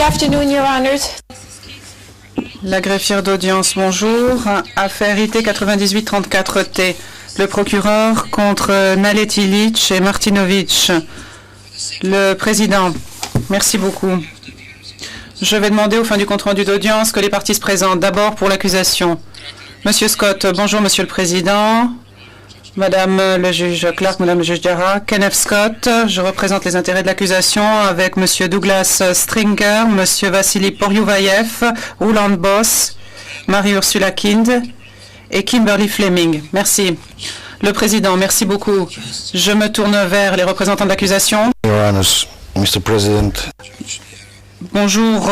Good afternoon, Your Honors. La greffière d'audience, bonjour. Affaire IT 9834T. Le procureur contre Nalet Ilic et Martinovic. Le président, merci beaucoup. Je vais demander au fin du compte-rendu d'audience que les parties se présentent. D'abord pour l'accusation. Monsieur Scott, bonjour Monsieur le Président. Madame le juge Clark, Madame le juge Diarra, Kenneth Scott, je représente les intérêts de l'accusation avec Monsieur Douglas Stringer, Monsieur Vassili Poryuvayev, Roland Boss, Marie-Ursula Kind et Kimberly Fleming. Merci. Le Président, merci beaucoup. Je me tourne vers les représentants de l'accusation. Mr. President. Bonjour,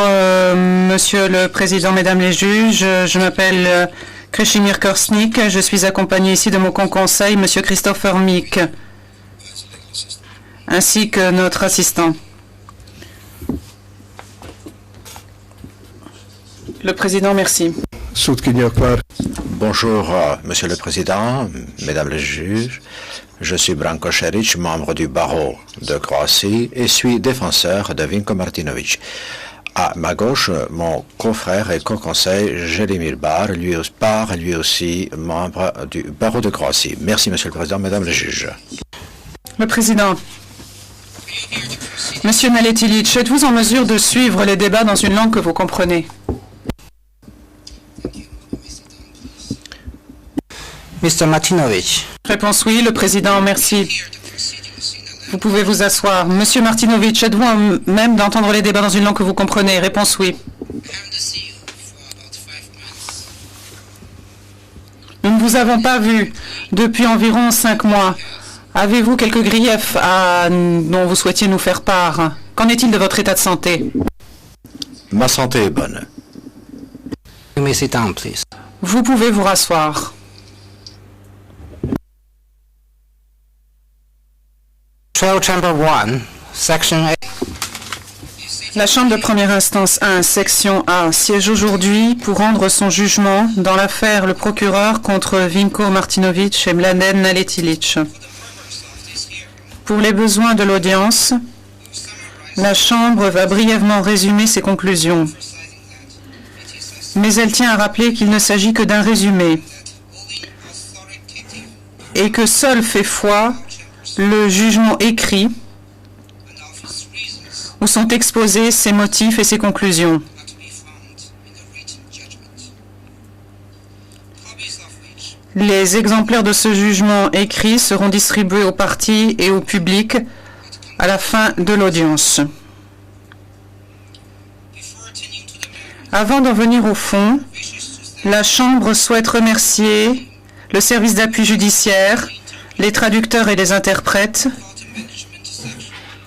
Monsieur le Président, Mesdames les juges. Je m'appelle Kreshimir Korsnik, je suis accompagné ici de mon conseil, M. Christopher Mick, ainsi que notre assistant. Le Président, merci. Bonjour, Monsieur le Président, Mesdames les juges. Je suis Branko Šerić, membre du barreau de Croatie et suis défenseur de Vinko Martinovic. À ma gauche, mon confrère et co-conseil, Jelimir Bar, lui aussi membre du barreau de Croatie. Merci, Monsieur le Président, Mesdames les juges. Le Président. Monsieur Nalet Ilic, êtes-vous en mesure de suivre les débats dans une langue que vous comprenez? Mr. Martinovic. Réponse oui, le Président, merci. Vous pouvez vous asseoir. Monsieur Martinovic, êtes-vous à même d'entendre les débats dans une langue que vous comprenez? Réponse oui. Nous ne vous avons pas vu depuis environ 5 mois. Avez-vous quelques griefs dont vous souhaitiez nous faire part? Qu'en est-il de votre état de santé? Ma santé est bonne. You may sit down, please. Vous pouvez vous rasseoir. Trial Chamber 1, Section A. La Chambre de première instance 1, Section A, siège aujourd'hui pour rendre son jugement dans l'affaire le procureur contre Vinko Martinovic et Mladen Nalet Ilic. Pour les besoins de l'audience, la Chambre va brièvement résumer ses conclusions. Mais elle tient à rappeler qu'il ne s'agit que d'un résumé et que seul fait foi le jugement écrit où sont exposés ses motifs et ses conclusions. Les exemplaires de ce jugement écrit seront distribués aux parties et au public à la fin de l'audience. Avant d'en venir au fond, la Chambre souhaite remercier le service d'appui judiciaire, les traducteurs et les interprètes,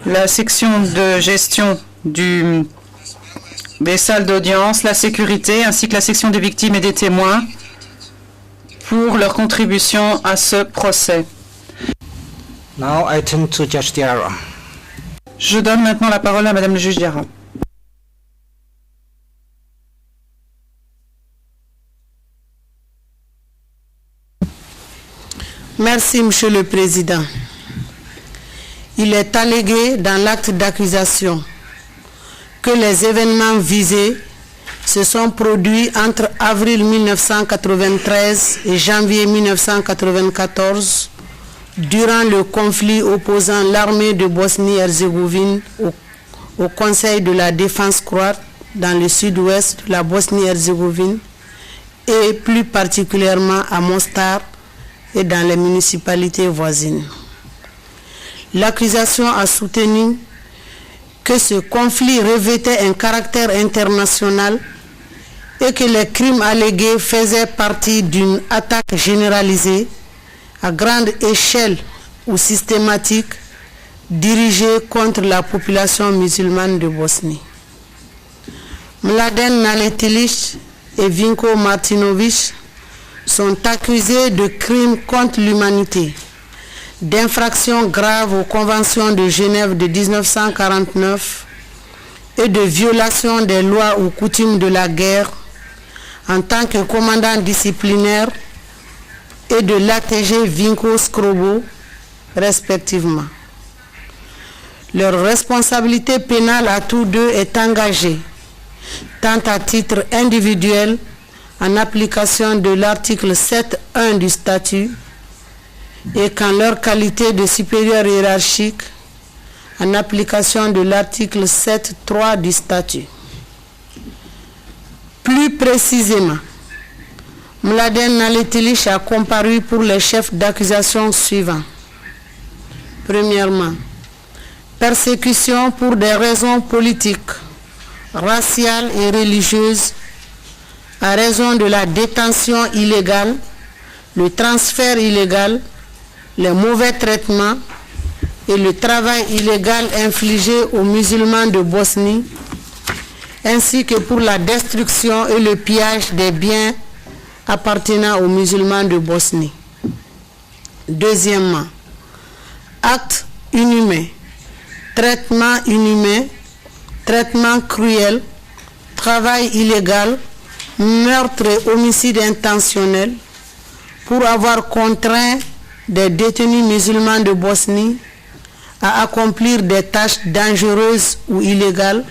la section de gestion des salles d'audience, la sécurité, ainsi que la section des victimes et des témoins pour leur contribution à ce procès. Now I turn to Judge Diarra. Je donne maintenant la parole à Madame le juge Diarra. Merci, Monsieur le Président. Il est allégué dans l'acte d'accusation que les événements visés se sont produits entre avril 1993 et janvier 1994 durant le conflit opposant l'armée de Bosnie-Herzégovine au Conseil de la défense croate dans le sud-ouest de la Bosnie-Herzégovine et plus particulièrement à Mostar et dans les municipalités voisines. L'accusation a soutenu que ce conflit revêtait un caractère international et que les crimes allégués faisaient partie d'une attaque généralisée à grande échelle ou systématique dirigée contre la population musulmane de Bosnie. Mladen Nalet Ilic et Vinko Martinovic sont accusés de crimes contre l'humanité, d'infractions graves aux conventions de Genève de 1949 et de violation des lois ou coutumes de la guerre en tant que commandant disciplinaire et de l'ATG Vinko Skrobo, respectivement. Leur responsabilité pénale à tous deux est engagée tant à titre individuel, en application de l'article 7.1 du statut, et qu'en leur qualité de supérieur hiérarchique, en application de l'article 7.3 du statut. Plus précisément, Mladen Naletilich a comparu pour les chefs d'accusation suivants. Premièrement, persécution pour des raisons politiques, raciales et religieuses, à raison de la détention illégale, le transfert illégal, les mauvais traitements et le travail illégal infligé aux musulmans de Bosnie, ainsi que pour la destruction et le pillage des biens appartenant aux musulmans de Bosnie. Deuxièmement, actes inhumains, traitement inhumain, traitement cruel, travail illégal, meurtre et homicide intentionnel pour avoir contraint des détenus musulmans de Bosnie à accomplir des tâches dangereuses ou illégales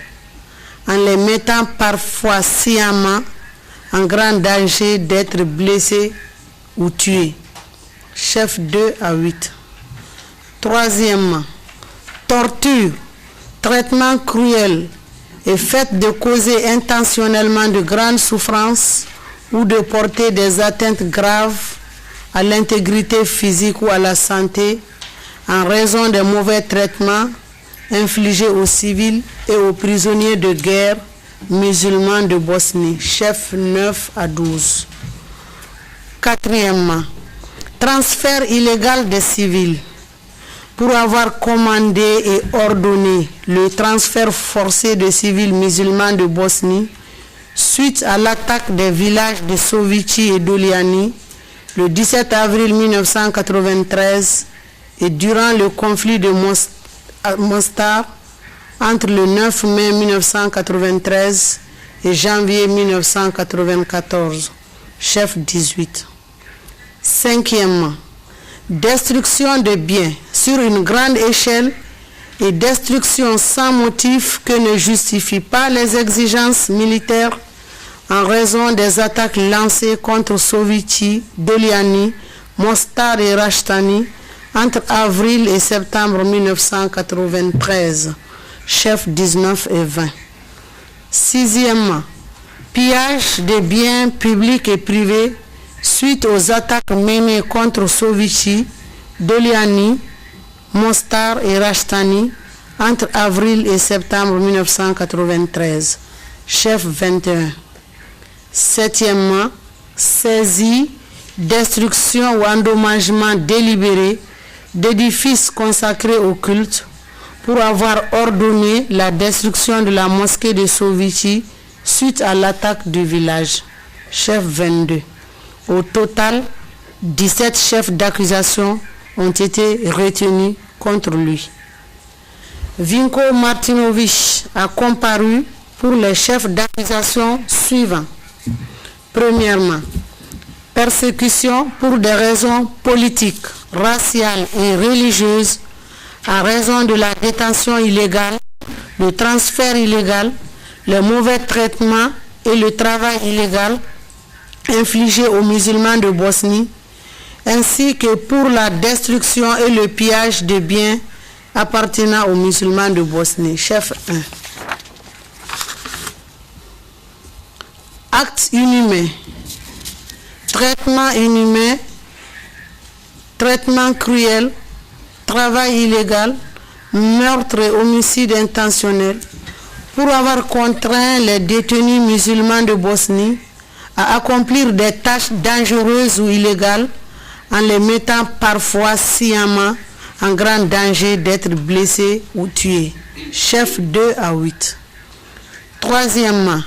en les mettant parfois sciemment en grand danger d'être blessés ou tués. Chef 2 à 8. Troisièmement, torture, traitement cruel et fait de causer intentionnellement de grandes souffrances ou de porter des atteintes graves à l'intégrité physique ou à la santé en raison des mauvais traitements infligés aux civils et aux prisonniers de guerre musulmans de Bosnie. Chef 9 à 12. Quatrièmement, transfert illégal des civils. Pour avoir commandé et ordonné le transfert forcé de civils musulmans de Bosnie suite à l'attaque des villages de Sovici et Doliani le 17 avril 1993 et durant le conflit de Mostar entre le 9 mai 1993 et janvier 1994. Chef 18. Cinquièmement, destruction de biens sur une grande échelle et destruction sans motif que ne justifient pas les exigences militaires en raison des attaques lancées contre Sovici, Doliani, Mostar et Rashtani entre avril et septembre 1993. Chef 19 et 20. Sixièmement, pillage des biens publics et privés suite aux attaques menées contre Sovici, Doliani, Mostar et Rashtani entre avril et septembre 1993. Chef 21. Septièmement, saisie, destruction ou endommagement délibéré d'édifices consacrés au culte pour avoir ordonné la destruction de la mosquée de Sovici suite à l'attaque du village. Chef 22. Au total, 17 chefs d'accusation ont été retenus contre lui. Vinko Martinović a comparu pour les chefs d'accusation suivants. Premièrement, persécution pour des raisons politiques, raciales et religieuses à raison de la détention illégale, le transfert illégal, le mauvais traitement et le travail illégal infligés aux musulmans de Bosnie, ainsi que pour la destruction et le pillage de biens appartenant aux musulmans de Bosnie. Chef 1. Actes inhumains, traitement inhumain, traitement cruel, travail illégal, meurtre et homicide intentionnel, pour avoir contraint les détenus musulmans de Bosnie à accomplir des tâches dangereuses ou illégales en les mettant parfois sciemment en grand danger d'être blessés ou tués. Chef 2 à 8. Troisièmement,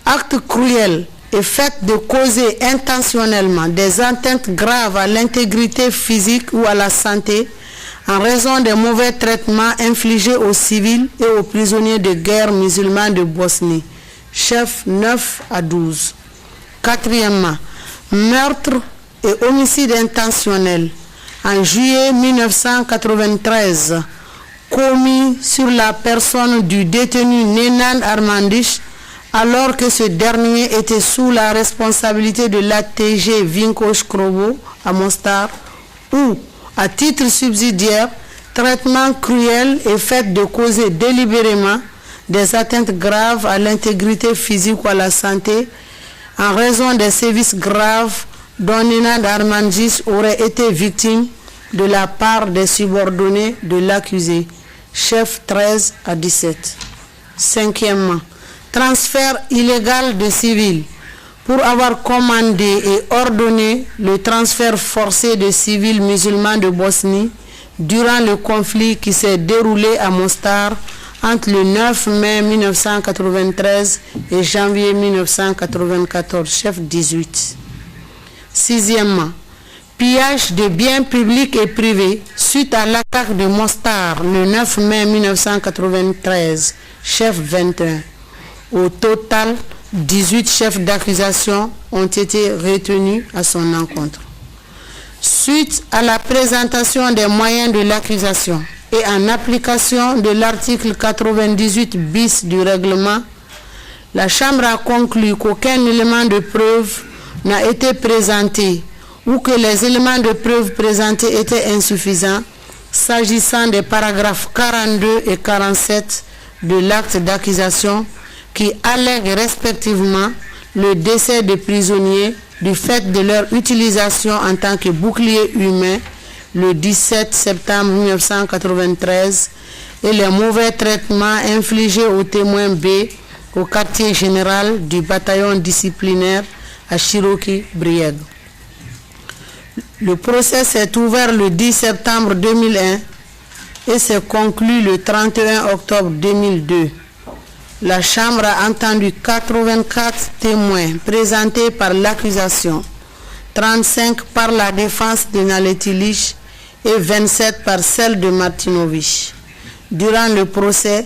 acte cruel et fait de causer intentionnellement des atteintes graves à l'intégrité physique ou à la santé en raison des mauvais traitements infligés aux civils et aux prisonniers de guerre musulmans de Bosnie. Chef 9 à 12. Quatrièmement, meurtre et homicide intentionnel en juillet 1993 commis sur la personne du détenu Nenan Armandić alors que ce dernier était sous la responsabilité de l'ATG Vinko Shkrobo à Mostar, ou, à titre subsidiaire, traitement cruel et fait de causer délibérément des atteintes graves à l'intégrité physique ou à la santé en raison des sévices graves dont Nina Darmanjis aurait été victime de la part des subordonnés de l'accusé, chef 13 à 17. Cinquièmement, transfert illégal de civils. Pour avoir commandé et ordonné le transfert forcé de civils musulmans de Bosnie durant le conflit qui s'est déroulé à Mostar entre le 9 mai 1993 et janvier 1994, chef 18. Sixièmement, pillage de biens publics et privés suite à l'attaque de Mostar le 9 mai 1993, chef 21. Au total, 18 chefs d'accusation ont été retenus à son encontre. Suite à la présentation des moyens de l'accusation et en application de l'article 98 bis du règlement, la Chambre a conclu qu'aucun élément de preuve n'a été présenté ou que les éléments de preuve présentés étaient insuffisants s'agissant des paragraphes 42 et 47 de l'acte d'accusation qui allèguent respectivement le décès des prisonniers du fait de leur utilisation en tant que bouclier humain le 17 septembre 1993 et les mauvais traitements infligés aux témoins B au quartier général du bataillon disciplinaire à Chiroki-Brieg. Le procès s'est ouvert le 10 septembre 2001 et s'est conclu le 31 octobre 2002. La Chambre a entendu 84 témoins présentés par l'accusation, 35 par la défense de Naleti Lich et 27 par celle de Martinovic. Durant le procès,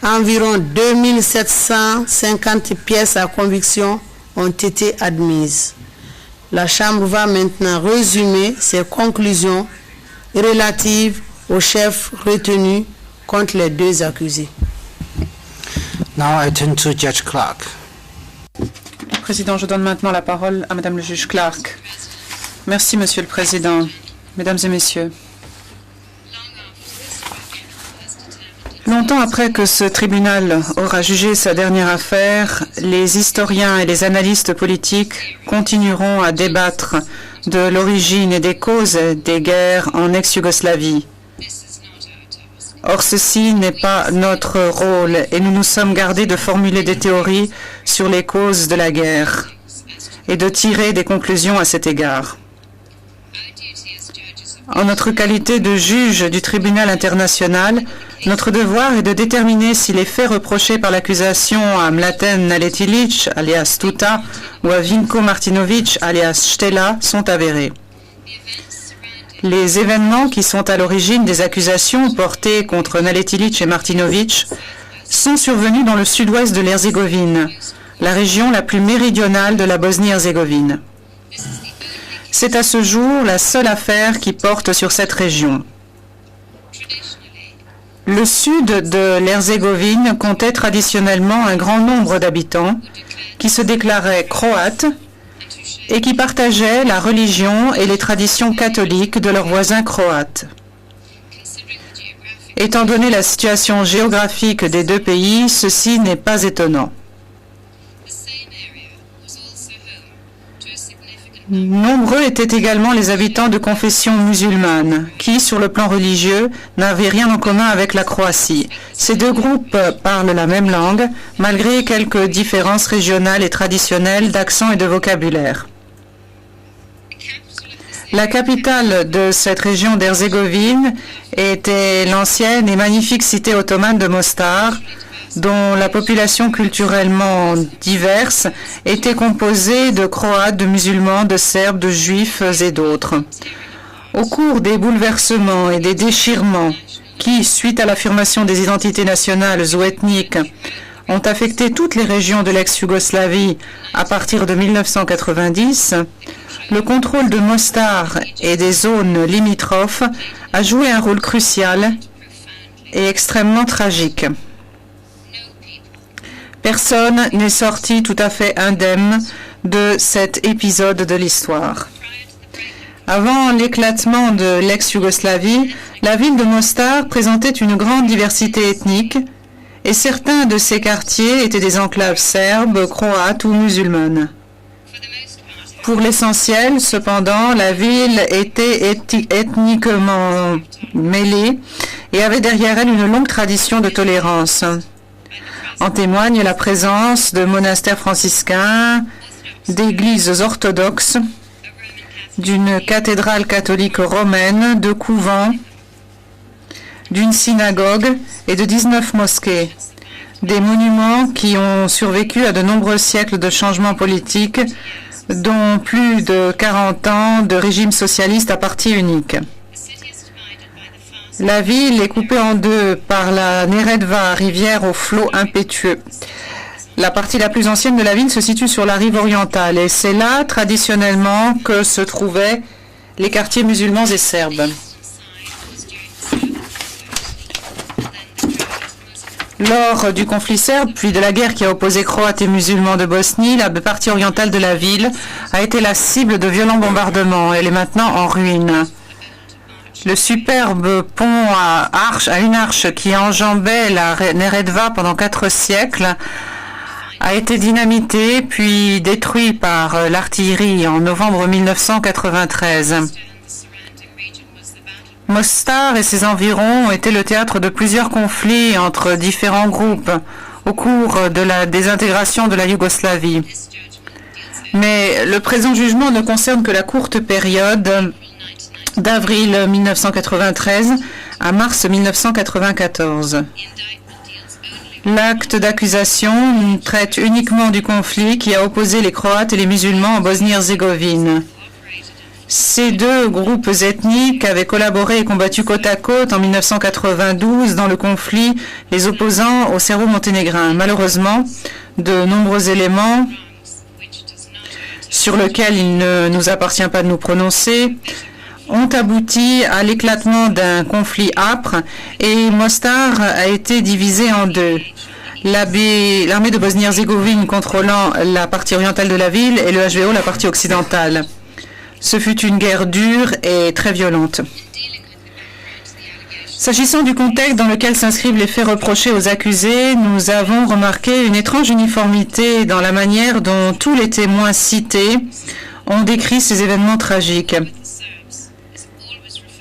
environ 2750 pièces à conviction ont été admises. La Chambre va maintenant résumer ses conclusions relatives aux chefs retenus contre les deux accusés. Now I turn to Judge Clark. Président, je donne maintenant la parole à Madame le juge Clark. Merci, Monsieur le Président. Mesdames et Messieurs, longtemps après que ce tribunal aura jugé sa dernière affaire, les historiens et les analystes politiques continueront à débattre de l'origine et des causes des guerres en ex-Yougoslavie. Or, ceci n'est pas notre rôle et nous nous sommes gardés de formuler des théories sur les causes de la guerre et de tirer des conclusions à cet égard. En notre qualité de juge du tribunal international, notre devoir est de déterminer si les faits reprochés par l'accusation à Mladen Naletilic, alias Tuta, ou à Vinko Martinovic, alias Stella, sont avérés. Les événements qui sont à l'origine des accusations portées contre Naletilic et Martinovic sont survenus dans le sud-ouest de l'Herzégovine, la région la plus méridionale de la Bosnie-Herzégovine. C'est à ce jour la seule affaire qui porte sur cette région. Le sud de l'Herzégovine comptait traditionnellement un grand nombre d'habitants qui se déclaraient croates et qui partageaient la religion et les traditions catholiques de leurs voisins croates. Étant donné la situation géographique des deux pays, ceci n'est pas étonnant. Nombreux étaient également les habitants de confession musulmane, qui, sur le plan religieux, n'avaient rien en commun avec la Croatie. Ces deux groupes parlent la même langue, malgré quelques différences régionales et traditionnelles d'accent et de vocabulaire. La capitale de cette région d'Herzégovine était l'ancienne et magnifique cité ottomane de Mostar, dont la population culturellement diverse était composée de Croates, de musulmans, de Serbes, de Juifs et d'autres. Au cours des bouleversements et des déchirements qui, suite à l'affirmation des identités nationales ou ethniques, ont affecté toutes les régions de l'ex-Yougoslavie à partir de 1990, le contrôle de Mostar et des zones limitrophes a joué un rôle crucial et extrêmement tragique. Personne n'est sorti tout à fait indemne de cet épisode de l'histoire. Avant l'éclatement de l'ex-Yougoslavie, la ville de Mostar présentait une grande diversité ethnique et certains de ses quartiers étaient des enclaves serbes, croates ou musulmanes. Pour l'essentiel, cependant, la ville était ethniquement mêlée et avait derrière elle une longue tradition de tolérance. En témoigne la présence de monastères franciscains, d'églises orthodoxes, d'une cathédrale catholique romaine, de couvents, d'une synagogue et de 19 mosquées. Des monuments qui ont survécu à de nombreux siècles de changements politiques, dont plus de 40 ans de régime socialiste à parti unique. La ville est coupée en deux par la Neretva, rivière au flot impétueux. La partie la plus ancienne de la ville se situe sur la rive orientale et c'est là, traditionnellement, que se trouvaient les quartiers musulmans et serbes. Lors du conflit serbe, puis de la guerre qui a opposé Croates et musulmans de Bosnie, la partie orientale de la ville a été la cible de violents bombardements. Elle est maintenant en ruine. Le superbe pont à une arche qui enjambait la Neretva pendant 4 siècles a été dynamité puis détruit par l'artillerie en novembre 1993. Mostar et ses environs ont été le théâtre de plusieurs conflits entre différents groupes au cours de la désintégration de la Yougoslavie. Mais le présent jugement ne concerne que la courte période d'avril 1993 à mars 1994. L'acte d'accusation traite uniquement du conflit qui a opposé les Croates et les musulmans en Bosnie-Herzégovine. Ces deux groupes ethniques avaient collaboré et combattu côte à côte en 1992 dans le conflit les opposant aux Serbo-Monténégrins. Malheureusement, de nombreux éléments sur lesquels il ne nous appartient pas de nous prononcer ont abouti à l'éclatement d'un conflit âpre et Mostar a été divisé en deux. L'armée de Bosnie-Herzégovine contrôlant la partie orientale de la ville et le HVO la partie occidentale. Ce fut une guerre dure et très violente. S'agissant du contexte dans lequel s'inscrivent les faits reprochés aux accusés, nous avons remarqué une étrange uniformité dans la manière dont tous les témoins cités ont décrit ces événements tragiques.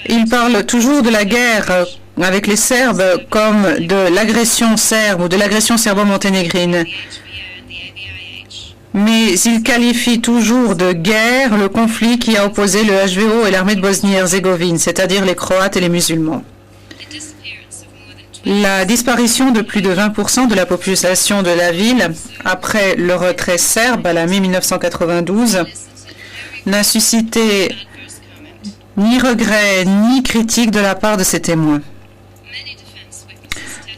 Ils parlent toujours de la guerre avec les Serbes comme de l'agression serbe ou de l'agression serbo-monténégrine. Mais ils qualifient toujours de guerre le conflit qui a opposé le HVO et l'armée de Bosnie-Herzégovine, c'est-à-dire les Croates et les musulmans. La disparition de plus de 20% de la population de la ville après le retrait serbe à la mi-1992 n'a suscité ni regret ni critique de la part de ces témoins.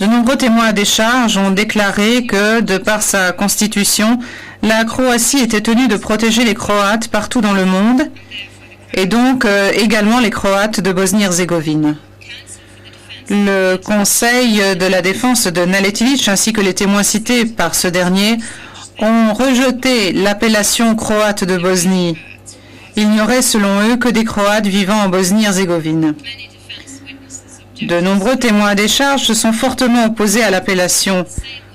De nombreux témoins à décharge ont déclaré que, de par sa constitution, la Croatie était tenue de protéger les Croates partout dans le monde, et donc également les Croates de Bosnie-Herzégovine. Le Conseil de la défense de Naletivić ainsi que les témoins cités par ce dernier ont rejeté l'appellation croate de Bosnie. Il n'y aurait selon eux que des Croates vivant en Bosnie-Herzégovine. De nombreux témoins à décharge se sont fortement opposés à l'appellation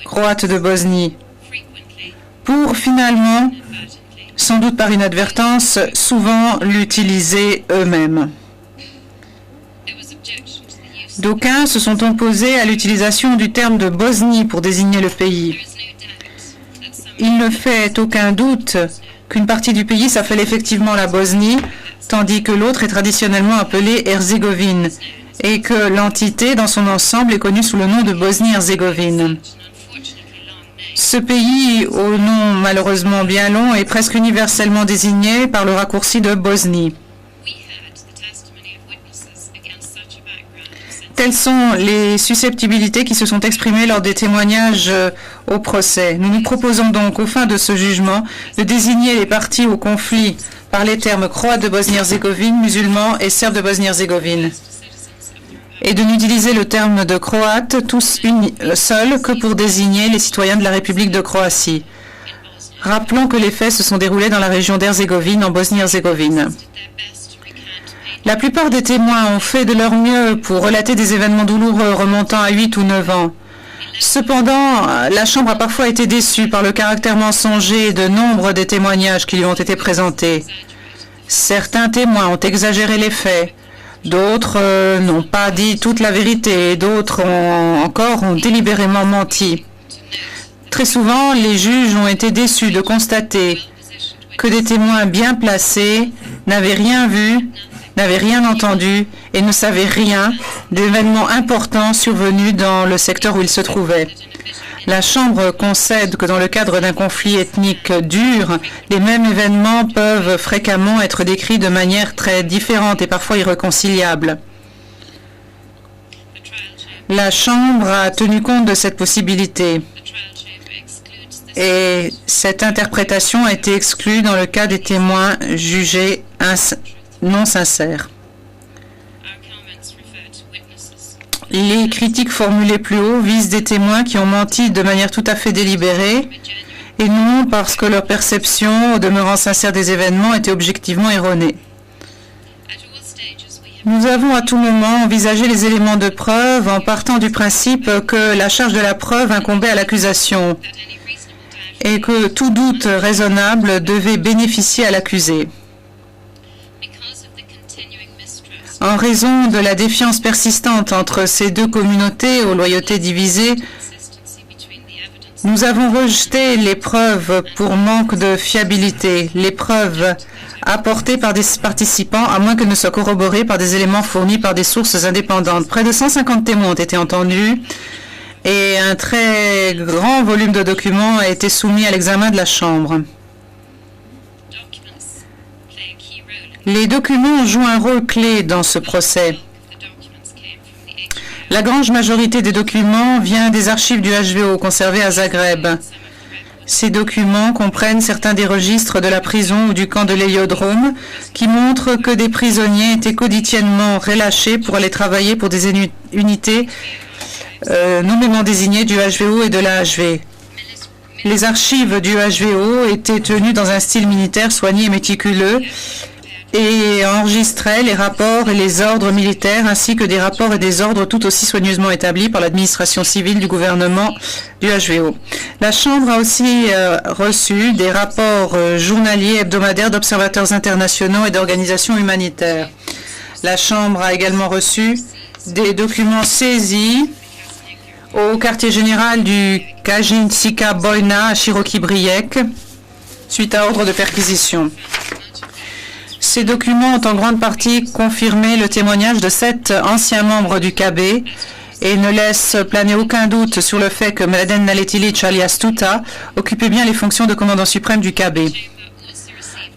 croate de Bosnie, pour finalement, sans doute par inadvertance, souvent l'utiliser eux-mêmes. D'aucuns se sont opposés à l'utilisation du terme de Bosnie pour désigner le pays. Il ne fait aucun doute qu'une partie du pays s'appelle effectivement la Bosnie, tandis que l'autre est traditionnellement appelée Herzégovine, et que l'entité dans son ensemble est connue sous le nom de Bosnie-Herzégovine. Ce pays, au nom malheureusement bien long, est presque universellement désigné par le raccourci de Bosnie. Telles sont les susceptibilités qui se sont exprimées lors des témoignages au procès. Nous nous proposons donc, aux fins de ce jugement, de désigner les parties au conflit par les termes croates de Bosnie-Herzégovine, musulmans et serbes de Bosnie-Herzégovine. et de n'utiliser le terme de croate seul que pour désigner les citoyens de la République de Croatie. Rappelons que les faits se sont déroulés dans la région d'Herzégovine, en Bosnie-Herzégovine. La plupart des témoins ont fait de leur mieux pour relater des événements douloureux remontant à 8 ou 9 ans. Cependant, la Chambre a parfois été déçue par le caractère mensonger de nombre des témoignages qui lui ont été présentés. Certains témoins ont exagéré les faits, d'autres n'ont pas dit toute la vérité, et d'autres ont délibérément menti. Très souvent, les juges ont été déçus de constater que des témoins bien placés n'avaient rien vu, n'avaient rien entendu et ne savaient rien d'événements importants survenus dans le secteur où ils se trouvaient. La Chambre concède que dans le cadre d'un conflit ethnique dur, les mêmes événements peuvent fréquemment être décrits de manière très différente et parfois irréconciliable. La Chambre a tenu compte de cette possibilité et cette interprétation a été exclue dans le cas des témoins jugés non sincères. Les critiques formulées plus haut visent des témoins qui ont menti de manière tout à fait délibérée et non parce que leur perception, au demeurant sincère des événements, était objectivement erronée. Nous avons à tout moment envisagé les éléments de preuve en partant du principe que la charge de la preuve incombait à l'accusation et que tout doute raisonnable devait bénéficier à l'accusé. En raison de la défiance persistante entre ces deux communautés aux loyautés divisées, nous avons rejeté les preuves pour manque de fiabilité, les preuves apportées par des participants, à moins qu'elles ne soient corroborées par des éléments fournis par des sources indépendantes. Près de 150 témoins ont été entendus et un très grand volume de documents a été soumis à l'examen de la Chambre. Les documents jouent un rôle clé dans ce procès. La grande majorité des documents vient des archives du HVO conservées à Zagreb. Ces documents comprennent certains des registres de la prison ou du camp de l'héliodrome qui montrent que des prisonniers étaient quotidiennement relâchés pour aller travailler pour des unités nommément désignées du HVO et de l'AHV. Les archives du HVO étaient tenues dans un style militaire soigné et méticuleux et enregistrait les rapports et les ordres militaires ainsi que des rapports et des ordres tout aussi soigneusement établis par l'administration civile du gouvernement du HVO. La Chambre a aussi reçu des rapports journaliers hebdomadaires d'observateurs internationaux et d'organisations humanitaires. La Chambre a également reçu des documents saisis au quartier général du Kajinčíka Bojna à Široki suite à ordre de perquisition. Ces documents ont en grande partie confirmé le témoignage de 7 anciens membres du KB et ne laissent planer aucun doute sur le fait que Mladen Naletilić alias Tuta occupait bien les fonctions de commandant suprême du KB.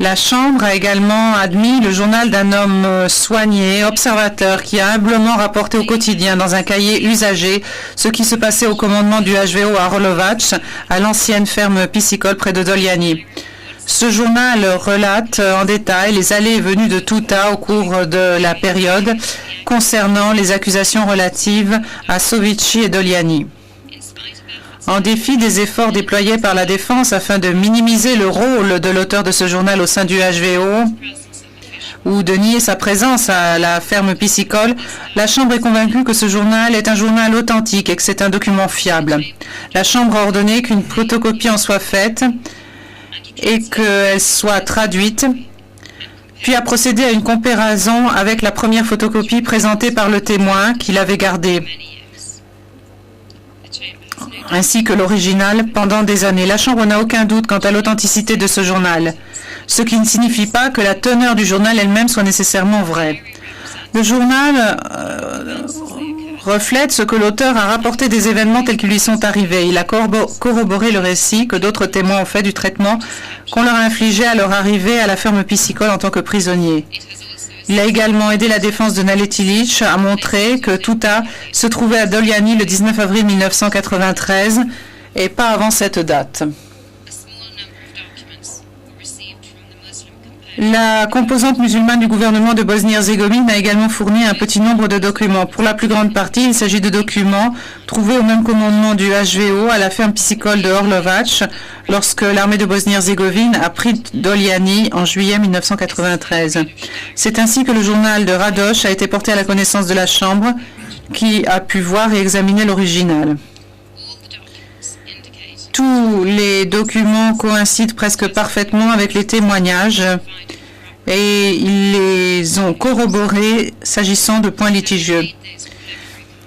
La Chambre a également admis le journal d'un homme soigné, observateur, qui a humblement rapporté au quotidien dans un cahier usagé ce qui se passait au commandement du HVO à Orlovac, à l'ancienne ferme piscicole près de Doljani. Ce journal relate en détail les allées et venues de Tuta au cours de la période concernant les accusations relatives à Sovici et Doljani. En dépit des efforts déployés par la défense afin de minimiser le rôle de l'auteur de ce journal au sein du HVO ou de nier sa présence à la ferme piscicole, la Chambre est convaincue que ce journal est un journal authentique et que c'est un document fiable. La Chambre a ordonné qu'une photocopie en soit faite et qu'elle soit traduite, puis a procédé à une comparaison avec la première photocopie présentée par le témoin qu'il avait gardée, ainsi que l'original pendant des années. La Chambre n'a aucun doute quant à l'authenticité de ce journal, ce qui ne signifie pas que la teneur du journal elle-même soit nécessairement vraie. Le journal reflète ce que l'auteur a rapporté des événements tels qu'ils lui sont arrivés. Il a corroboré le récit que d'autres témoins ont fait du traitement qu'on leur a infligé à leur arrivée à la ferme piscicole en tant que prisonniers. Il a également aidé la défense de Naletilić à montrer que Tuta se trouvait à Doljani le 19 avril 1993 et pas avant cette date. La composante musulmane du gouvernement de Bosnie-Herzégovine a également fourni un petit nombre de documents. Pour la plus grande partie, il s'agit de documents trouvés au même commandement du HVO à la ferme piscicole de Orlovac lorsque l'armée de Bosnie-Herzégovine a pris Doljani en juillet 1993. C'est ainsi que le journal de Radoš a été porté à la connaissance de la Chambre qui a pu voir et examiner l'original. Tous les documents coïncident presque parfaitement avec les témoignages et ils les ont corroborés s'agissant de points litigieux.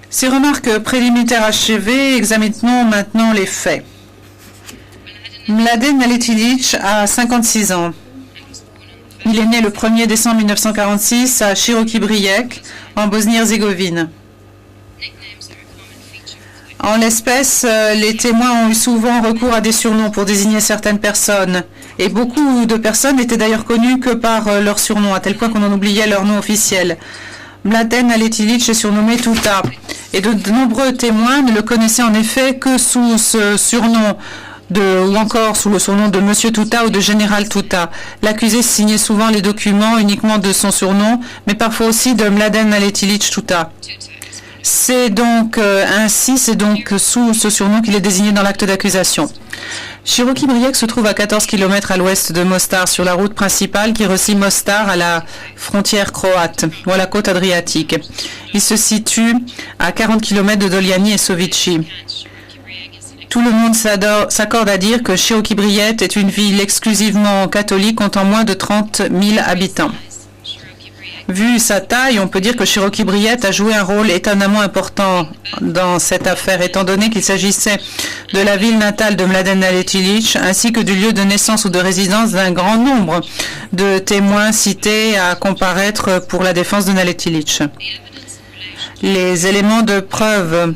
Ces remarques préliminaires achevées, examinons maintenant les faits. Mladen Naletilić a 56 ans. Il est né le 1er décembre 1946 à Široki Brijek, en Bosnie-Herzégovine. En l'espèce, les témoins ont eu souvent recours à des surnoms pour désigner certaines personnes. Et beaucoup de personnes n'étaient d'ailleurs connues que par leur surnom, à tel point qu'on en oubliait leur nom officiel. Mladen Naletilić est surnommé Tuta. Et de nombreux témoins ne le connaissaient en effet que sous ce surnom, ou encore sous le surnom de Monsieur Tuta ou de Général Tuta. L'accusé signait souvent les documents uniquement de son surnom, mais parfois aussi de Mladen Naletilić Tuta. C'est donc sous ce surnom qu'il est désigné dans l'acte d'accusation. Široki Brijek se trouve à 14 km à l'ouest de Mostar, sur la route principale qui relie Mostar à la frontière croate, ou à la côte adriatique. Il se situe à 40 km de Doljani et Sovici. Tout le monde s'accorde à dire que Široki Brijek est une ville exclusivement catholique comptant moins de 30 000 habitants. Vu sa taille, on peut dire que Široki Brijek a joué un rôle étonnamment important dans cette affaire, étant donné qu'il s'agissait de la ville natale de Mladen Naletilić, ainsi que du lieu de naissance ou de résidence d'un grand nombre de témoins cités à comparaître pour la défense de Naletilić. Les éléments de preuve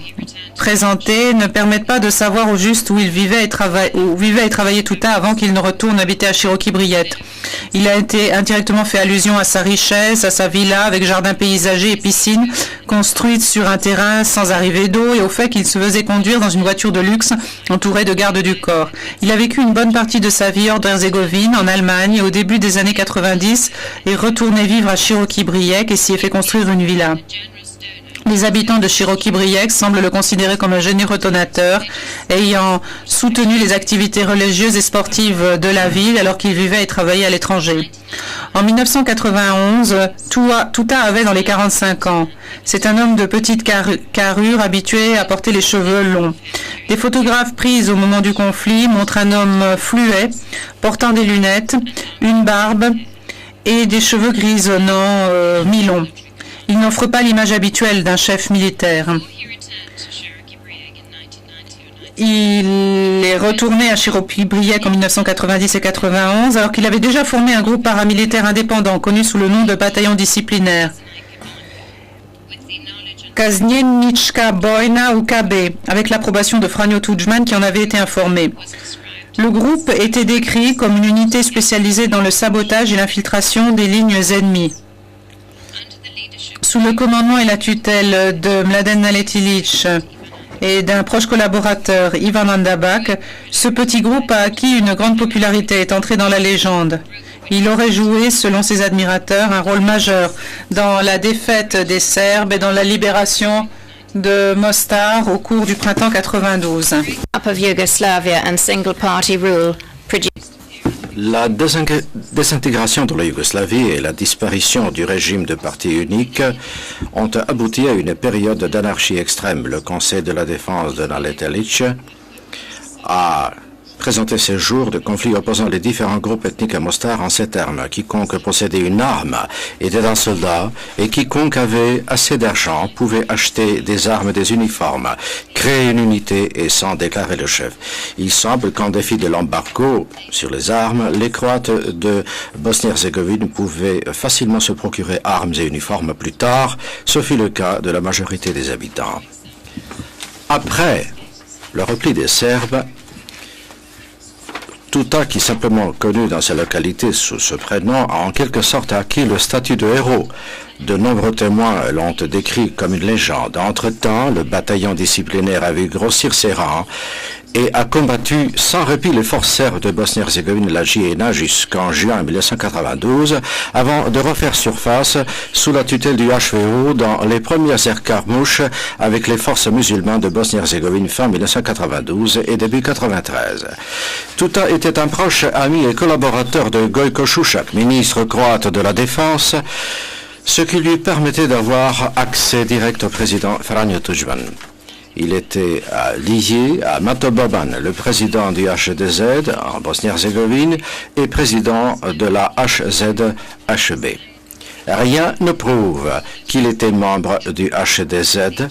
présentés ne permettent pas de savoir au juste où vivait et travaillait Tuta avant qu'il ne retourne habiter à Široki Brijek. Il a été indirectement fait allusion à sa richesse, à sa villa avec jardin paysager et piscine construite sur un terrain sans arrivée d'eau et au fait qu'il se faisait conduire dans une voiture de luxe entourée de gardes du corps. Il a vécu une bonne partie de sa vie hors d'Herzégovine, en Allemagne, et au début des années 90 est retourné vivre à Široki Brijek et s'y est fait construire une villa. Les habitants de Široki Brijek semblent le considérer comme un généreux donateur, ayant soutenu les activités religieuses et sportives de la ville alors qu'il vivait et travaillait à l'étranger. En 1991, Tuta avait dans les 45 ans. C'est un homme de petite carrure habitué à porter les cheveux longs. Des photographes prises au moment du conflit montrent un homme fluet, portant des lunettes, une barbe et des cheveux grisonnants mi-longs. Il n'offre pas l'image habituelle d'un chef militaire. Il est retourné à Široki Brijek en 1990 et 91, alors qu'il avait déjà formé un groupe paramilitaire indépendant, connu sous le nom de bataillon disciplinaire. Kaznienička Bojna ou KB, avec l'approbation de Franjo Tudjman qui en avait été informé. Le groupe était décrit comme une unité spécialisée dans le sabotage et l'infiltration des lignes ennemies. Sous le commandement et la tutelle de Mladen Naletilić et d'un proche collaborateur, Ivan Andabak, ce petit groupe a acquis une grande popularité et est entré dans la légende. Il aurait joué, selon ses admirateurs, un rôle majeur dans la défaite des Serbes et dans la libération de Mostar au cours du printemps 92. La désintégration de la Yougoslavie et la disparition du régime de parti unique ont abouti à une période d'anarchie extrême. Le Conseil de la défense de Naletilić a présenté ces jours de conflits opposant les différents groupes ethniques à Mostar en ces termes. Quiconque possédait une arme était un soldat et quiconque avait assez d'argent pouvait acheter des armes et des uniformes, créer une unité et s'en déclarer le chef. Il semble qu'en défi de l'embargo sur les armes, les Croates de Bosnie-Herzégovine pouvaient facilement se procurer armes et uniformes plus tard. Ce fut le cas de la majorité des habitants. Après le repli des Serbes, Tuta, qui simplement connu dans sa localité sous ce prénom, a en quelque sorte acquis le statut de héros. De nombreux témoins l'ont décrit comme une légende. Entre-temps, le bataillon disciplinaire a vu grossir ses rangs et a combattu sans répit les forces serbes de Bosnie-Herzégovine, la JNA, jusqu'en juin 1992, avant de refaire surface sous la tutelle du HVO dans les premières escarmouches avec les forces musulmanes de Bosnie-Herzégovine fin 1992 et début 1993. Tuta était un proche ami et collaborateur de Gojko Šušak, ministre croate de la Défense, ce qui lui permettait d'avoir accès direct au président Franjo Tudjman. Il était lié à Mato Boban, le président du HDZ en Bosnie-Herzégovine et président de la HZHB. Rien ne prouve qu'il était membre du HDZ,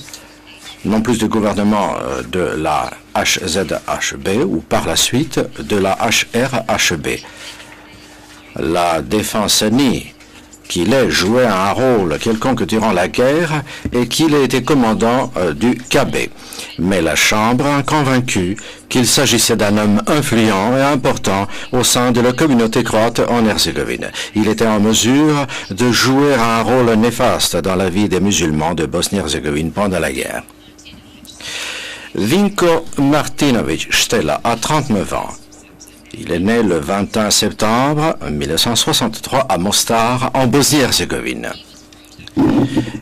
non plus du gouvernement de la HZHB ou par la suite de la HRHB. La défense nie qu'il ait joué un rôle quelconque durant la guerre et qu'il ait été commandant du KB. Mais la Chambre a convaincu qu'il s'agissait d'un homme influent et important au sein de la communauté croate en Herzégovine. Il était en mesure de jouer un rôle néfaste dans la vie des musulmans de Bosnie-Herzégovine pendant la guerre. Vinko Martinović Štela a 39 ans. Il est né le 21 septembre 1963 à Mostar, en Bosnie-Herzégovine.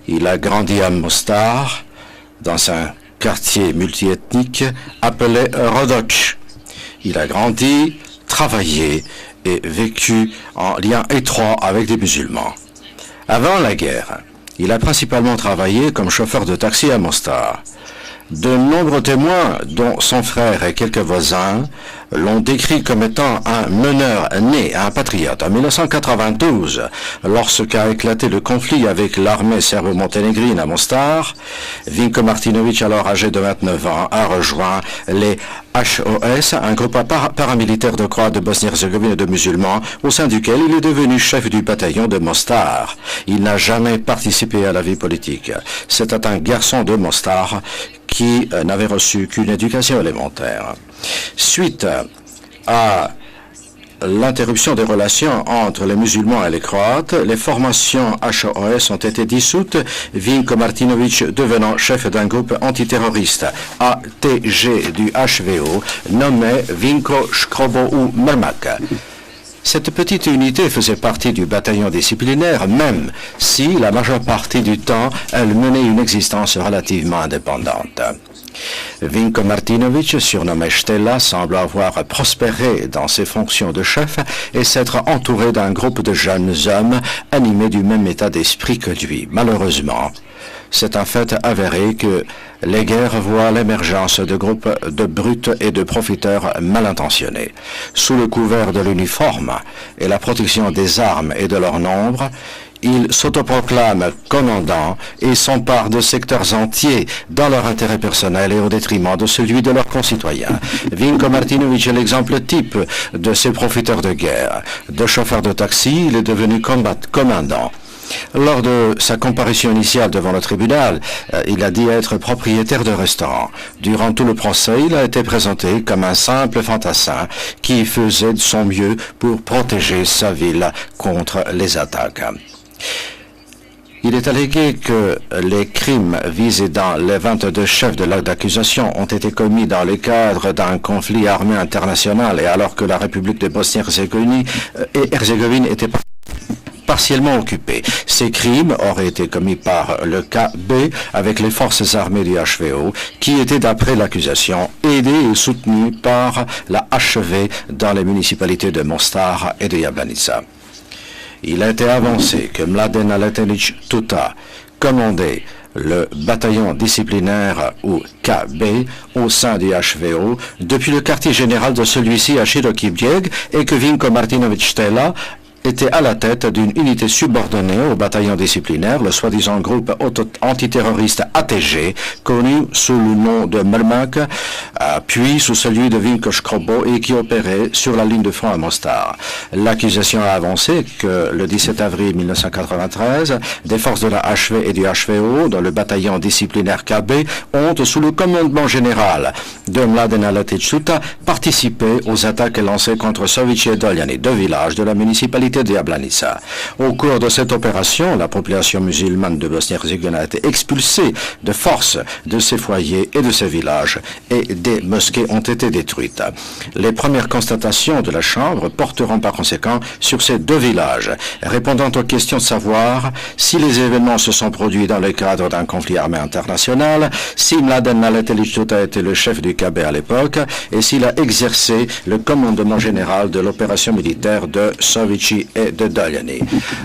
Il a grandi à Mostar, dans un quartier multiethnique appelé Rodoč. Il a grandi, travaillé et vécu en lien étroit avec des musulmans. Avant la guerre, il a principalement travaillé comme chauffeur de taxi à Mostar. De nombreux témoins, dont son frère et quelques voisins, l'ont décrit comme étant un meneur né, un patriote. En 1992, lorsqu'a éclaté le conflit avec l'armée serbo-monténégrine à Mostar, Vinko Martinović, alors âgé de 29 ans, a rejoint les HOS, un groupe paramilitaire de Croates de Bosnie-Herzégovine et de musulmans, au sein duquel il est devenu chef du bataillon de Mostar. Il n'a jamais participé à la vie politique. C'était un garçon de Mostar qui n'avait reçu qu'une éducation élémentaire. Suite à l'interruption des relations entre les musulmans et les Croates, les formations HOS ont été dissoutes, Vinko Martinović devenant chef d'un groupe antiterroriste, ATG du HVO, nommé Vinko Škrobo u Mrmak. Cette petite unité faisait partie du bataillon disciplinaire, même si la majeure partie du temps, elle menait une existence relativement indépendante. Vinko Martinović, surnommé Štela, semble avoir prospéré dans ses fonctions de chef et s'être entouré d'un groupe de jeunes hommes animés du même état d'esprit que lui. Malheureusement, c'est un fait avéré que les guerres voient l'émergence de groupes de brutes et de profiteurs mal intentionnés. Sous le couvert de l'uniforme et la protection des armes et de leur nombre, ils s'autoproclament commandants et s'emparent de secteurs entiers dans leur intérêt personnel et au détriment de celui de leurs concitoyens. Vinko Martinović est l'exemple type de ces profiteurs de guerre. De chauffeur de taxi, il est devenu commandant. Lors de sa comparution initiale devant le tribunal, il a dit être propriétaire de restaurant. Durant tout le procès, il a été présenté comme un simple fantassin qui faisait de son mieux pour protéger sa ville contre les attaques. Il est allégué que les crimes visés dans les 22 chefs de l'acte d'accusation ont été commis dans le cadre d'un conflit armé international et alors que la République de Bosnie-Herzégovine était partiellement occupée. Ces crimes auraient été commis par le KB avec les forces armées du HVO qui étaient, d'après l'accusation, aidées et soutenues par la HV dans les municipalités de Mostar et de Jablanica. Il a été avancé que Mladen Aletelić Tuta commandait le bataillon disciplinaire ou KB au sein du HVO depuis le quartier général de celui-ci à Široki Brijeg et que Vinko Martinović Štela était à la tête d'une unité subordonnée au bataillon disciplinaire, le soi-disant groupe antiterroriste ATG, connu sous le nom de Mrmak, puis sous celui de Vinko Škrobo et qui opérait sur la ligne de front à Mostar. L'accusation a avancé que le 17 avril 1993, des forces de la HV et du HVO, dans le bataillon disciplinaire KB, ont, sous le commandement général de Mladen Aletelić Tuta, participé aux attaques lancées contre Sovice et Doljani, deux villages de la municipalité localité de Jablanica. Au cours de cette opération, la population musulmane de Bosnie-Herzégovine a été expulsée de force de ses foyers et de ses villages, et des mosquées ont été détruites. Les premières constatations de la Chambre porteront par conséquent sur ces deux villages, répondant aux questions de savoir si les événements se sont produits dans le cadre d'un conflit armé international, si Mladen Naletelić a été le chef du KB à l'époque, et s'il a exercé le commandement général de l'opération militaire de Sovici et de Doljani.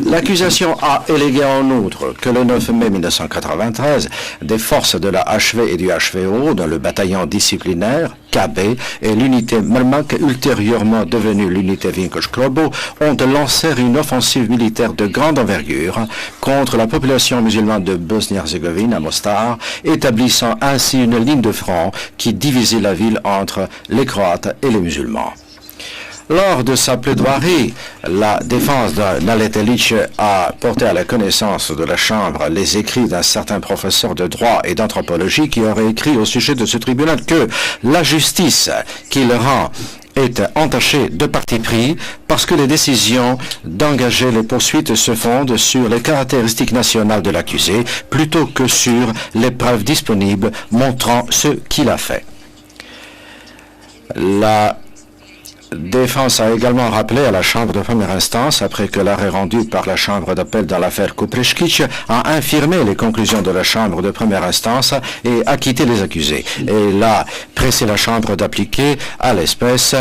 L'accusation a élégué en outre que le 9 mai 1993, des forces de la HV et du HVO dans le bataillon disciplinaire KB et l'unité Mrmak, ultérieurement devenue l'unité Vinkoš-Krobo, ont lancé une offensive militaire de grande envergure contre la population musulmane de Bosnie-Herzégovine à Mostar, établissant ainsi une ligne de front qui divisait la ville entre les Croates et les musulmans. Lors de sa plaidoirie, la défense de Naletelić a porté à la connaissance de la Chambre les écrits d'un certain professeur de droit et d'anthropologie qui aurait écrit au sujet de ce tribunal que la justice qu'il rend est entachée de parti pris parce que les décisions d'engager les poursuites se fondent sur les caractéristiques nationales de l'accusé plutôt que sur les preuves disponibles montrant ce qu'il a fait. La défense a également rappelé à la Chambre de première instance, après que l'arrêt rendu par la Chambre d'appel dans l'affaire Kupreškić a infirmé les conclusions de la Chambre de première instance et acquitté les accusés. Et l'a pressé la Chambre d'appliquer à l'espèce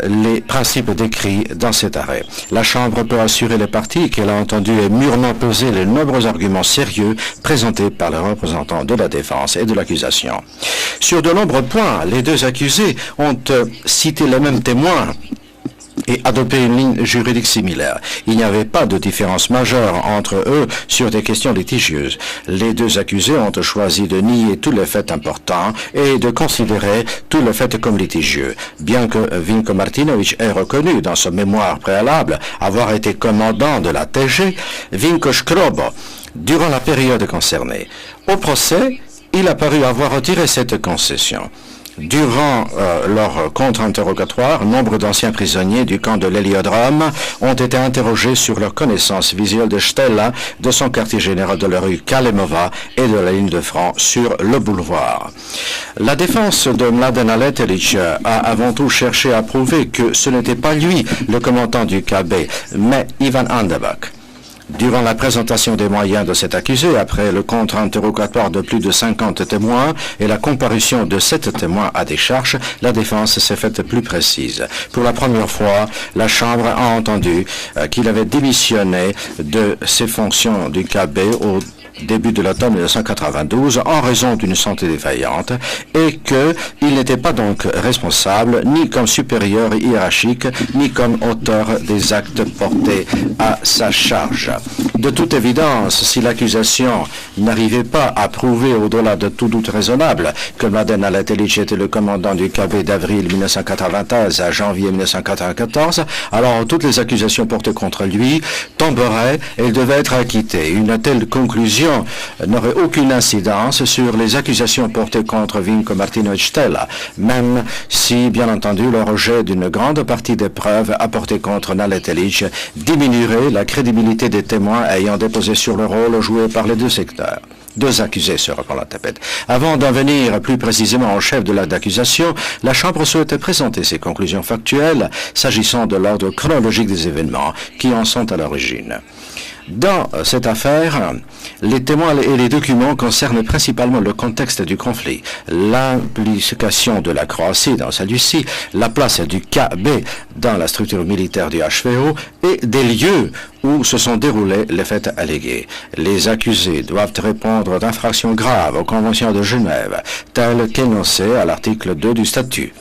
les principes décrits dans cet arrêt. La Chambre peut assurer les parties qu'elle a entendu et mûrement pesé les nombreux arguments sérieux présentés par les représentants de la défense et de l'accusation. Sur de nombreux points, les deux accusés ont cité les mêmes témoins et adopté une ligne juridique similaire. Il n'y avait pas de différence majeure entre eux sur des questions litigieuses. Les deux accusés ont choisi de nier tous les faits importants et de considérer tous les faits comme litigieux. Bien que Vinko Martinović ait reconnu dans son mémoire préalable avoir été commandant de la TG, Vinkoš-Krobo, durant la période concernée. Au procès, il a paru avoir retiré cette concession. Durant leur contre-interrogatoire, nombre d'anciens prisonniers du camp de l'Héliodrome ont été interrogés sur leur connaissance visuelle de Stella, de son quartier général de la rue Kalemova et de la ligne de front sur le boulevard. La défense de Mladen Naletelić a avant tout cherché à prouver que ce n'était pas lui le commandant du KB, mais Ivan Andabak. Durant la présentation des moyens de cet accusé, après le contre-interrogatoire de plus de 50 témoins et la comparution de 7 témoins à des charges, la défense s'est faite plus précise. Pour la première fois, la Chambre a entendu qu'il avait démissionné de ses fonctions du KB au début de l'automne 1992 en raison d'une santé défaillante et qu'il n'était pas donc responsable ni comme supérieur hiérarchique ni comme auteur des actes portés à sa charge. De toute évidence, si l'accusation n'arrivait pas à prouver au-delà de tout doute raisonnable que Mladen Naletelić était le commandant du KB d'avril 1993 à janvier 1994, alors toutes les accusations portées contre lui tomberaient et il devait être acquitté. Une telle conclusion n'aurait aucune incidence sur les accusations portées contre Vinko Martinović Stella, même si, bien entendu, le rejet d'une grande partie des preuves apportées contre Naletelić diminuerait la crédibilité des témoins ayant déposé sur le rôle joué par les deux secteurs. Deux accusés se reprend la tapette. Avant d'en venir plus précisément au chef de l'acte d'accusation, la Chambre souhaitait présenter ses conclusions factuelles s'agissant de l'ordre chronologique des événements qui en sont à l'origine. Dans cette affaire, les témoins et les documents concernent principalement le contexte du conflit, l'implication de la Croatie dans celui-ci, la place du KB dans la structure militaire du HVO et des lieux où se sont déroulés les faits allégués. Les accusés doivent répondre d'infractions graves aux conventions de Genève, telles qu'énoncées à l'article 2 du statut.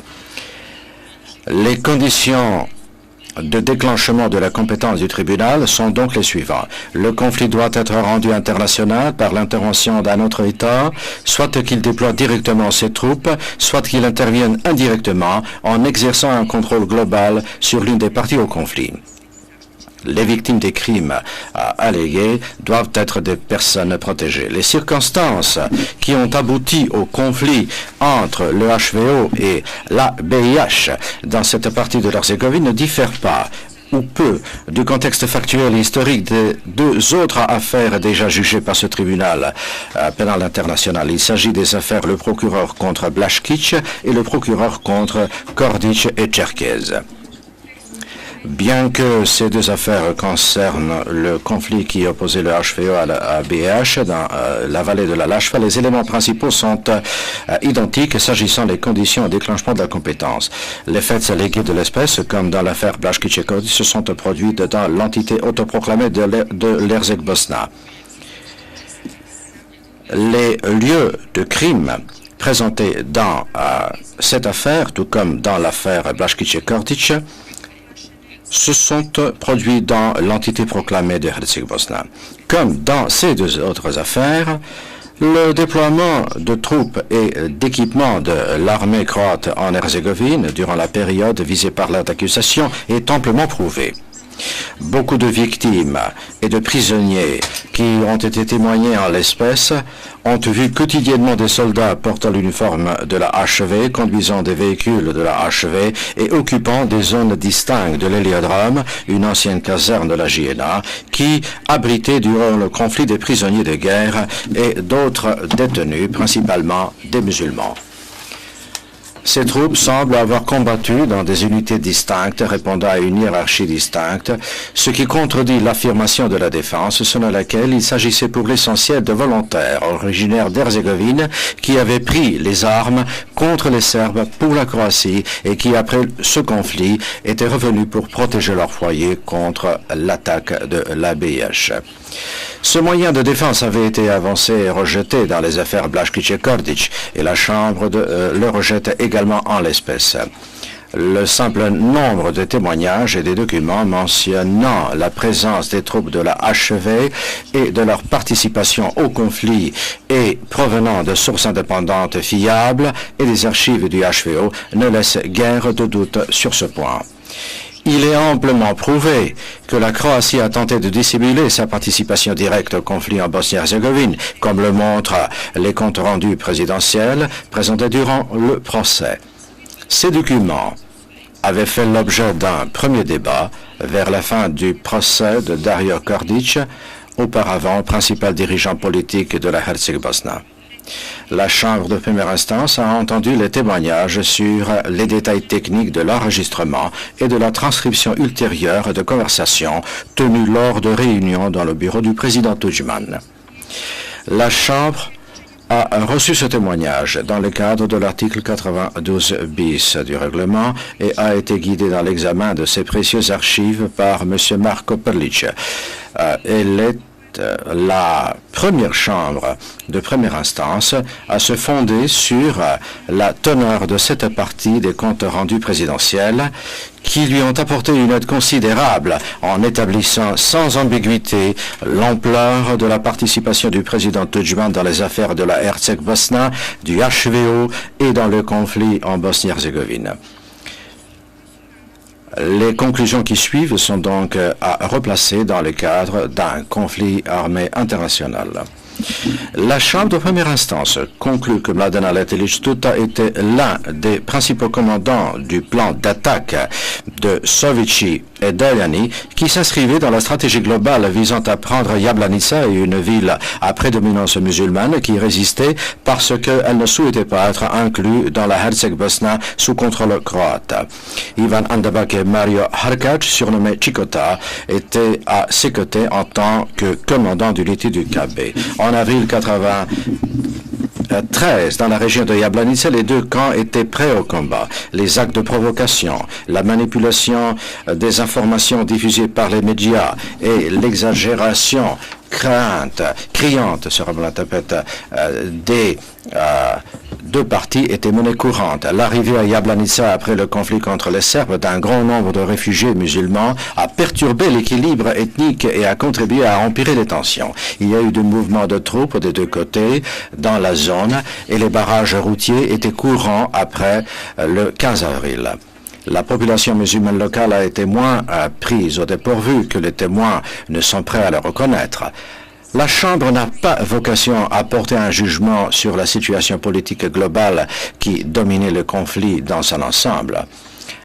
Les conditions de déclenchement de la compétence du tribunal sont donc les suivants. Le conflit doit être rendu international par l'intervention d'un autre État, soit qu'il déploie directement ses troupes, soit qu'il intervienne indirectement en exerçant un contrôle global sur l'une des parties au conflit. Les victimes des crimes allégués doivent être des personnes protégées. Les circonstances qui ont abouti au conflit entre le HVO et la BIH dans cette partie de l'Herzégovine ne diffèrent pas ou peu du contexte factuel et historique des deux autres affaires déjà jugées par ce tribunal pénal international. Il s'agit des affaires le procureur contre Blaškić et le procureur contre Kordić et Čerkez. Bien que ces deux affaires concernent le conflit qui opposait le HVO à la BH dans la vallée de la Lachfa, les éléments principaux sont identiques s'agissant des conditions de déclenchement de la compétence. Les faits allégués de l'espèce, comme dans l'affaire Blaškić et Kordić, se sont produits dans l'entité autoproclamée de l'Herzeg-Bosna. Les lieux de crime présentés dans cette affaire, tout comme dans l'affaire Blaškić et Kordić, se sont produits dans l'entité proclamée de Herzeg-Bosna. Comme dans ces deux autres affaires, le déploiement de troupes et d'équipements de l'armée croate en Herzégovine durant la période visée par l'accusation est amplement prouvé. Beaucoup de victimes et de prisonniers qui ont été témoignés en l'espèce ont vu quotidiennement des soldats portant l'uniforme de la HV, conduisant des véhicules de la HV et occupant des zones distinctes de l'héliodrome, une ancienne caserne de la JNA, qui abritait durant le conflit des prisonniers de guerre et d'autres détenus, principalement des musulmans. Ces troupes semblent avoir combattu dans des unités distinctes répondant à une hiérarchie distincte, ce qui contredit l'affirmation de la défense selon laquelle il s'agissait pour l'essentiel de volontaires originaires d'Herzégovine qui avaient pris les armes contre les Serbes pour la Croatie et qui, après ce conflit, étaient revenus pour protéger leur foyer contre l'attaque de l'ABH. Ce moyen de défense avait été avancé et rejeté dans les affaires Blaškić et Kordić, et la Chambre le rejette également en l'espèce. Le simple nombre de témoignages et des documents mentionnant la présence des troupes de la HV et de leur participation au conflit et provenant de sources indépendantes fiables et des archives du HVO ne laisse guère de doute sur ce point. Il est amplement prouvé que la Croatie a tenté de dissimuler sa participation directe au conflit en Bosnie-Herzégovine, comme le montrent les comptes rendus présidentiels présentés durant le procès. Ces documents avaient fait l'objet d'un premier débat vers la fin du procès de Dario Kordić, auparavant principal dirigeant politique de la Herzeg-Bosna. La Chambre de première instance a entendu les témoignages sur les détails techniques de l'enregistrement et de la transcription ultérieure de conversations tenues lors de réunions dans le bureau du président Tudjman. La Chambre a reçu ce témoignage dans le cadre de l'article 92 bis du règlement et a été guidée dans l'examen de ces précieuses archives par M. Marko Prlić. Elle est la première chambre de première instance à se fonder sur la teneur de cette partie des comptes rendus présidentiels qui lui ont apporté une aide considérable en établissant sans ambiguïté l'ampleur de la participation du président Tudjman dans les affaires de la Herzeg-Bosna, du HVO et dans le conflit en Bosnie-Herzégovine. Les conclusions qui suivent sont donc à replacer dans le cadre d'un conflit armé international. La Chambre de première instance conclut que Mladen Aletilić Tuta était l'un des principaux commandants du plan d'attaque de Šovići et Deljani qui s'inscrivait dans la stratégie globale visant à prendre Jablanica, une ville à prédominance musulmane qui résistait parce qu'elle ne souhaitait pas être inclue dans la Herzeg-Bosna sous contrôle croate. Ivan Andabak et Mario Hrkac, surnommé Čikota, étaient à ses côtés en tant que commandant d'unité du KB. En avril 1993, dans la région de Jablanica, les deux camps étaient prêts au combat. Les actes de provocation, la manipulation des informations diffusées par les médias et l'exagération criante sur la tapette des deux parties étaient monnaie courante. L'arrivée à Jablanica après le conflit contre les Serbes d'un grand nombre de réfugiés musulmans a perturbé l'équilibre ethnique et a contribué à empirer les tensions. Il y a eu des mouvements de troupes des deux côtés dans la zone et les barrages routiers étaient courants après le 15 avril. La population musulmane locale a été moins prise au dépourvu que les témoins ne sont prêts à le reconnaître. La Chambre n'a pas vocation à porter un jugement sur la situation politique globale qui dominait le conflit dans son ensemble.